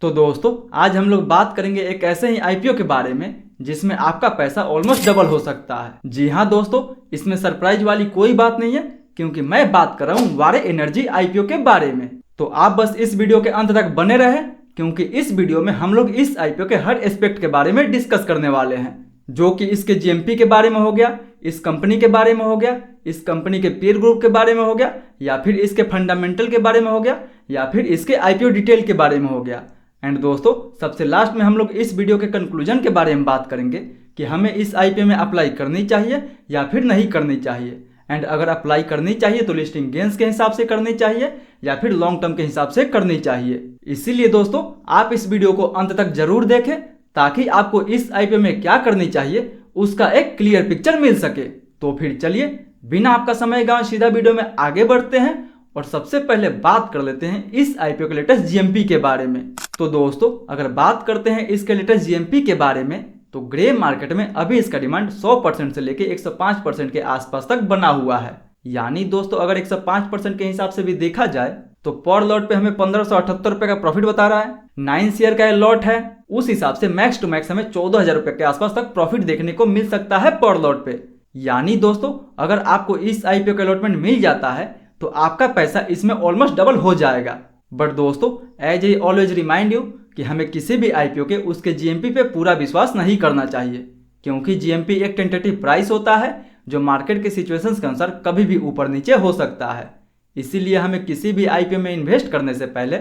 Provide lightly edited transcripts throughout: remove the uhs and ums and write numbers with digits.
तो दोस्तों आज हम लोग बात करेंगे एक ऐसे ही आईपीओ के बारे में जिसमें आपका पैसा ऑलमोस्ट डबल हो सकता है। जी हाँ दोस्तों, इसमें सरप्राइज वाली कोई बात नहीं है क्योंकि मैं बात कर रहा हूँ वारे एनर्जी आईपीओ के बारे में। तो आप बस इस वीडियो के अंत तक बने रहे क्योंकि इस वीडियो में हम लोग इस आईपीओ के हर एस्पेक्ट के बारे में डिस्कस करने वाले हैं, जो कि इसके जीएमपी के बारे में हो गया, इस कंपनी के बारे में हो गया, इस कंपनी के पीयर ग्रुप के बारे में हो गया, या फिर इसके फंडामेंटल के बारे में हो गया, या फिर इसके आईपीओ डिटेल के बारे में हो गया। एंड दोस्तों सबसे लास्ट में हम लोग इस वीडियो के कंक्लूजन के बारे में बात करेंगे कि हमें इस आईपीओ में अप्लाई करनी चाहिए या फिर नहीं करनी चाहिए। एंड अगर अप्लाई करनी चाहिए तो लिस्टिंग गेंस के हिसाब से करनी चाहिए या फिर लॉन्ग टर्म के हिसाब से करनी चाहिए। इसीलिए दोस्तों आप इस वीडियो को अंत तक जरूर देखें ताकि आपको इस आईपीओ में क्या करनी चाहिए उसका एक क्लियर पिक्चर मिल सके। तो फिर चलिए बिना आपका समय गंवाए सीधा वीडियो में आगे बढ़ते हैं और सबसे पहले बात कर लेते हैं इस आईपीओ के लेटेस्ट जीएमपी के बारे में। तो दोस्तों अगर बात करते हैं इसके लेटेस्ट जीएमपी के बारे में तो ग्रे मार्केट में अभी इसका डिमांड 100% से लेके 105% के आसपास तक बना हुआ है। यानी दोस्तों अगर 105% के हिसाब से भी देखा जाए तो पर लॉट पे हमें 1578 रुपए का प्रॉफिट बता रहा है। 9 शेयर का लॉट है, उस हिसाब से मैक्स टू मैक्स हमें 14,000 रुपए के आसपास तक प्रॉफिट देखने को मिल सकता है पर लॉट पे। यानी दोस्तों अगर आपको इस आईपीओ का अलॉटमेंट मिल जाता है तो आपका पैसा इसमें ऑलमोस्ट डबल हो जाएगा। बट दोस्तों as I always remind you कि हमें किसी भी आईपीओ के उसके जीएमपी पे पूरा विश्वास नहीं करना चाहिए क्योंकि जीएमपी एक टेंटेटिव प्राइस होता है जो मार्केट के सिचुएशंस के अनुसार कभी भी ऊपर नीचे हो सकता है। इसीलिए हमें किसी भी आईपीओ में इन्वेस्ट करने से पहले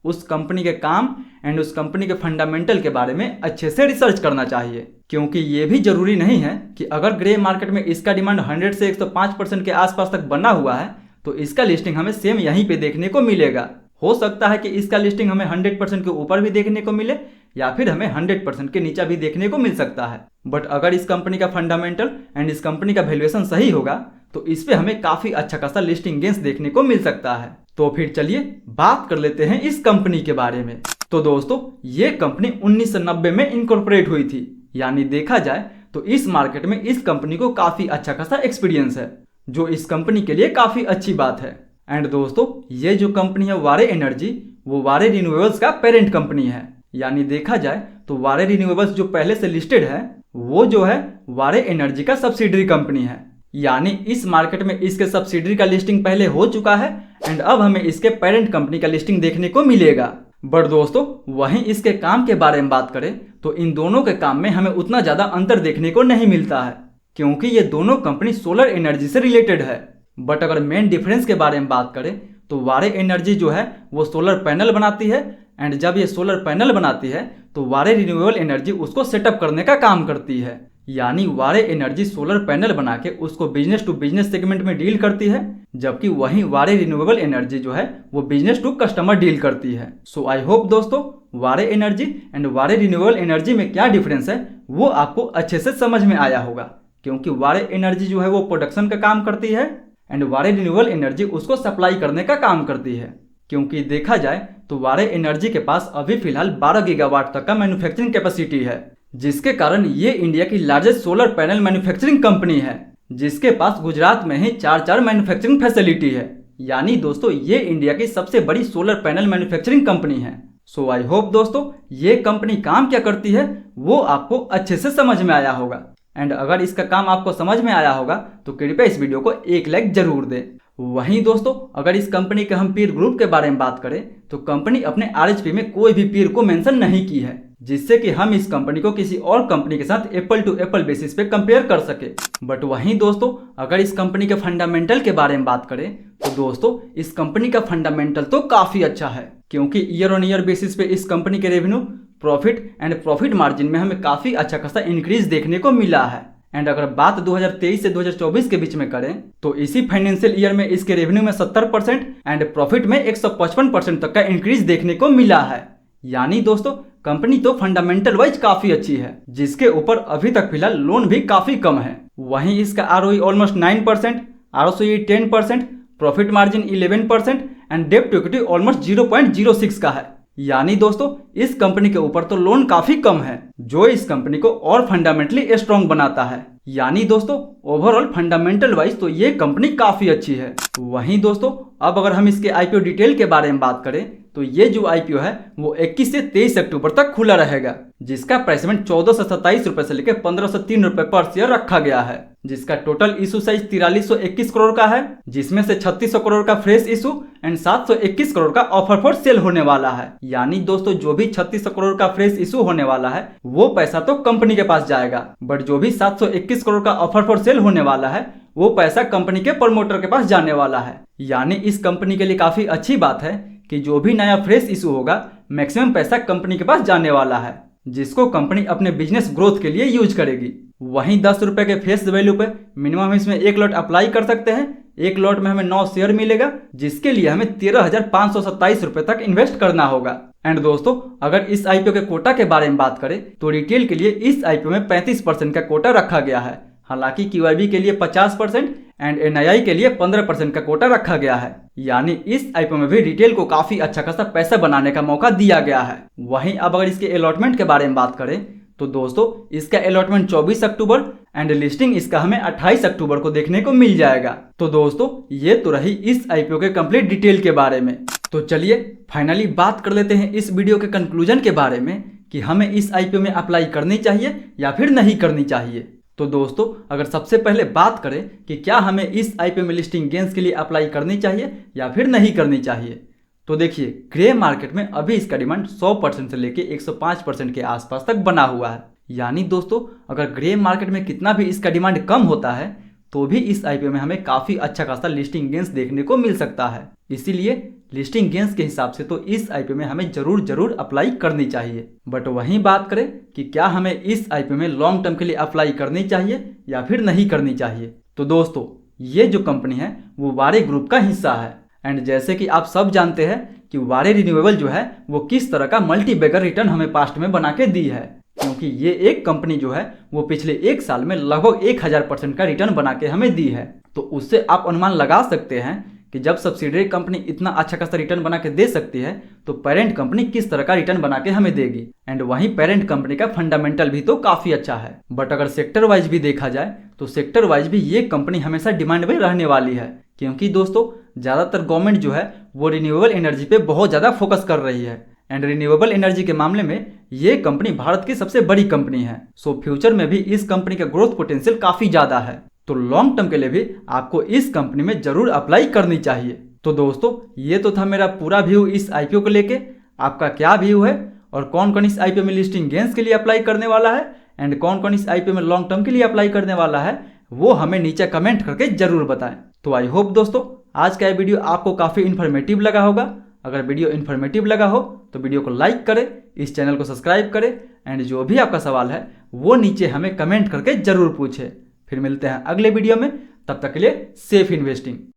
उस कंपनी के काम एंड उस कंपनी के फंडामेंटल के बारे में अच्छे से रिसर्च करना चाहिए क्योंकि ये भी जरूरी नहीं है कि अगर ग्रे मार्केट में इसका डिमांड 100 से 105% के आसपास तक बना हुआ है तो इसका लिस्टिंग हमें सेम यहीं पे देखने को मिलेगा। हो सकता है कि इसका लिस्टिंग हमें 100% के ऊपर भी देखने को मिले या फिर हमें 100% के नीचे भी देखने को मिल सकता है। बट अगर इस कंपनी का फंडामेंटल एंड इस कंपनी का वैल्यूएशन सही होगा तो इस पे हमें काफी अच्छा खासा लिस्टिंग गेंस देखने को मिल सकता है। तो फिर चलिए बात कर लेते हैं इस कंपनी के बारे में। तो दोस्तों ये कंपनी 1990 में इनकॉर्पोरेट हुई थी। यानी देखा जाए तो इस मार्केट में इस कंपनी को काफी अच्छा खासा एक्सपीरियंस है जो इस कंपनी के लिए काफी अच्छी बात है। एंड दोस्तों ये जो कंपनी है वारे एनर्जी वो वारे रिन्यूएबल्स का पेरेंट कंपनी है। यानी देखा जाए तो वारे रिन्यूएबल्स जो पहले से लिस्टेड है वो जो है वारे एनर्जी का सब्सिडरी कंपनी है। यानी इस मार्केट में इसके सब्सिडरी का लिस्टिंग पहले हो चुका है एंड अब हमें इसके पेरेंट कंपनी का लिस्टिंग देखने को मिलेगा। बट दोस्तों वहीं इसके काम के बारे में बात करें तो इन दोनों के काम में हमें उतना ज्यादा अंतर देखने को नहीं मिलता है क्योंकि ये दोनों कंपनी सोलर एनर्जी से रिलेटेड है। बट अगर मेन डिफरेंस के बारे में बात करें तो वारे एनर्जी जो है वो सोलर पैनल बनाती है एंड जब ये सोलर पैनल बनाती है तो वारे रिन्यूएबल एनर्जी उसको सेटअप करने का काम करती है। यानी वारे एनर्जी सोलर पैनल बना के उसको बिजनेस टू बिजनेस सेगमेंट में डील करती है जबकि वहीं वारे रिन्यूएबल एनर्जी जो है वो बिजनेस टू कस्टमर डील करती है। सो आई होप दोस्तों वारे एनर्जी एंड वारे रिन्यूएबल एनर्जी में क्या डिफरेंस है वो आपको अच्छे से समझ में आया होगा क्योंकि वारे एनर्जी जो है वो प्रोडक्शन का काम करती है एंड वारे रिन्यूएबल एनर्जी उसको सप्लाई करने का काम करती है। क्योंकि देखा जाए तो वारे एनर्जी के पास अभी फिलहाल 12 गीगावाट तक का मैन्युफैक्चरिंग कैपेसिटी है जिसके कारण ये इंडिया की largest solar panel manufacturing company है जिसके पास गुजरात में ही 4 मैन्युफैक्चरिंग फैसिलिटी है। यानी दोस्तों ये इंडिया की सबसे बड़ी सोलर पैनल मैन्युफैक्चरिंग कंपनी है। सो आई होप दोस्तों ये कंपनी काम क्या करती है वो आपको अच्छे से समझ में आया होगा एंड अगर इसका काम आपको समझ में आया होगा तो कृपया इस वीडियो को एक लाइक जरूर दें। वहीं दोस्तों अगर इस कंपनी के हम पीयर ग्रुप के बारे में बात करें तो कंपनी अपने आरएचपी में कोई भी पीयर को मेंशन नहीं की है जिससे कि हम इस कंपनी को किसी और कंपनी के साथ एप्पल टू एप्पल बेसिस पे कंपेयर कर सके। बट वहीं दोस्तों अगर इस कंपनी के फंडामेंटल के बारे में बात करें तो दोस्तों इस कंपनी का फंडामेंटल तो काफी अच्छा है क्योंकि ईयर ऑन ईयर बेसिस पे इस कंपनी के revenue profit and profit margin में हमें काफी अच्छा खासा इंक्रीज देखने को मिला है। एंड अगर बात 2023 से 2024 के बीच में करें तो इसी फाइनेंशियल ईयर में इसके रेवेन्यू में 70% एंड प्रॉफिट में 155% तक का इंक्रीज देखने को मिला है। यानी दोस्तों कंपनी तो फंडामेंटल वाइज काफी अच्छी है जिसके ऊपर अभी तक फिलहाल लोन भी काफी कम है। वहीं इसका ROE almost 9%, ROCE 10%, profit margin 11% and डेब्ट टू इक्विटी ऑलमोस्ट 0.06 का है। यानी दोस्तों इस कंपनी के ऊपर तो लोन काफी कम है जो इस कंपनी को और फंडामेंटली स्ट्रॉन्ग बनाता है। यानी दोस्तों ओवरऑल फंडामेंटल वाइज तो ये कंपनी काफी अच्छी है। वहीं दोस्तों अब अगर हम इसके आईपीओ डिटेल के बारे में बात करें तो ये जो आईपीओ है वो 21 से 23 अक्टूबर तक खुला रहेगा, जिसका प्राइसमेंट 1427 रुपए से लेकर 1503 रुपए पर शेयर रखा गया है, जिसका टोटल इशू साइज 4321 करोड़ का है, जिसमें से 3600 करोड़ का फ्रेश इशू एंड 721 करोड़ का ऑफर फॉर सेल होने वाला है। यानी दोस्तों जो भी 3600 करोड़ का फ्रेश इशू होने वाला है वो पैसा तो कंपनी के पास जाएगा, बट जो भी 721 करोड़ का ऑफर फॉर सेल होने वाला है वो पैसा कंपनी के प्रमोटर के पास जाने वाला है। यानी इस कंपनी के लिए काफी अच्छी बात है कि जो भी नया फ्रेश इशू होगा मैक्सिमम पैसा कंपनी के पास जाने वाला है, जिसको कंपनी अपने बिजनेस ग्रोथ के लिए यूज करेगी। वहीं 10 रुपए के फेस वैल्यू पे मिनिमम इसमें 1 लॉट अप्लाई कर सकते हैं। 1 लॉट में हमें 9 शेयर मिलेगा, जिसके लिए हमें 13,527 रुपए तक इन्वेस्ट करना होगा। एंड दोस्तों अगर इस आईपीओ के कोटा के बारे में बात करें तो रिटेल के लिए इस आईपीओ में 35% का कोटा रखा गया है, हालांकि क्यूआईबी के लिए 50% एंड एनआईआई के लिए 15% का कोटा रखा गया है। यानी इस आईपीओ में भी रिटेल को काफी अच्छा खासा पैसा बनाने का मौका दिया गया है। वहीं अब अगर इसके अलॉटमेंट के बारे में बात करें तो दोस्तों इसका अलॉटमेंट 24 अक्टूबर एंड लिस्टिंग इसका हमें 28 अक्टूबर को देखने को मिल जाएगा। तो दोस्तों ये तो रही इस आईपीओ के कंप्लीट डिटेल के बारे में। तो चलिए फाइनली बात कर लेते हैं इस वीडियो के कंक्लूजन के बारे में कि हमें इस आईपीओ में अप्लाई करनी चाहिए या फिर नहीं करनी चाहिए। तो दोस्तों अगर सबसे पहले बात करें कि क्या हमें इस आईपीओ में लिस्टिंग गेन्स के लिए अप्लाई करनी चाहिए या फिर नहीं करनी चाहिए, तो देखिए ग्रे मार्केट में अभी इसका डिमांड 100% से लेके 105% के आसपास तक बना हुआ है। यानी दोस्तों अगर ग्रे मार्केट में कितना भी इसका डिमांड कम होता है तो भी इस आईपीओ में हमें काफी अच्छा खासा लिस्टिंग गेन्स देखने को मिल सकता है। इसीलिए लिस्टिंग गेन्स के हिसाब से तो इस आईपीओ में हमें जरूर अप्लाई करनी चाहिए। बट वहीं बात करें कि क्या हमें इस आईपीओ में लॉन्ग टर्म के लिए अप्लाई करनी चाहिए या फिर नहीं करनी चाहिए, तो दोस्तों ये जो कंपनी है वो वारे ग्रुप का हिस्सा है। एंड जैसे कि आप सब जानते हैं कि वारे रिन्यूएबल जो है वो किस तरह का मल्टी बैगर रिटर्न हमें पास्ट में बना के दी है, क्योंकि ये एक कंपनी जो है वो पिछले 1 साल में लगभग 1000% का रिटर्न बना के हमें दी है। तो उससे आप अनुमान लगा सकते हैं कि जब सब्सिडरी कंपनी इतना अच्छा खासा रिटर्न बना के दे सकती है तो पेरेंट कंपनी किस तरह का रिटर्न बना के हमें देगी। एंड वहीं पेरेंट कंपनी का फंडामेंटल भी तो काफी अच्छा है। बट अगर सेक्टर वाइज भी देखा जाए तो सेक्टर वाइज भी ये कंपनी हमेशा डिमांड में रहने वाली है, क्योंकि दोस्तों ज्यादातर गवर्नमेंट जो है वो रिन्यूएबल एनर्जी पे बहुत ज्यादा फोकस कर रही है। एंड रिन्यूएबल एनर्जी के मामले में ये कंपनी भारत की सबसे बड़ी कंपनी है। सो फ्यूचर में भी इस कंपनी का ग्रोथ पोटेंशियल काफी ज्यादा है। तो लॉन्ग टर्म के लिए भी आपको इस कंपनी में जरूर अप्लाई करनी चाहिए। तो दोस्तों ये तो था मेरा पूरा व्यू इस आईपीओ को लेके। आपका क्या व्यू है और कौन कौन इस आईपीओ में लिस्टिंग गेन्स के लिए अप्लाई करने वाला है एंड कौन कौन इस आईपीओ में लॉन्ग टर्म के लिए अप्लाई करने वाला है, वो हमें नीचे कमेंट करके जरूर बताएं। तो आई होप दोस्तों आज का ये वीडियो आपको काफी इन्फॉर्मेटिव लगा होगा। अगर वीडियो इन्फॉर्मेटिव लगा हो तो वीडियो को लाइक करें, इस चैनल को सब्सक्राइब करें एंड जो भी आपका सवाल है वो नीचे हमें कमेंट करके जरूर पूछें। फिर मिलते हैं अगले वीडियो में, तब तक के लिए सेफ इन्वेस्टिंग।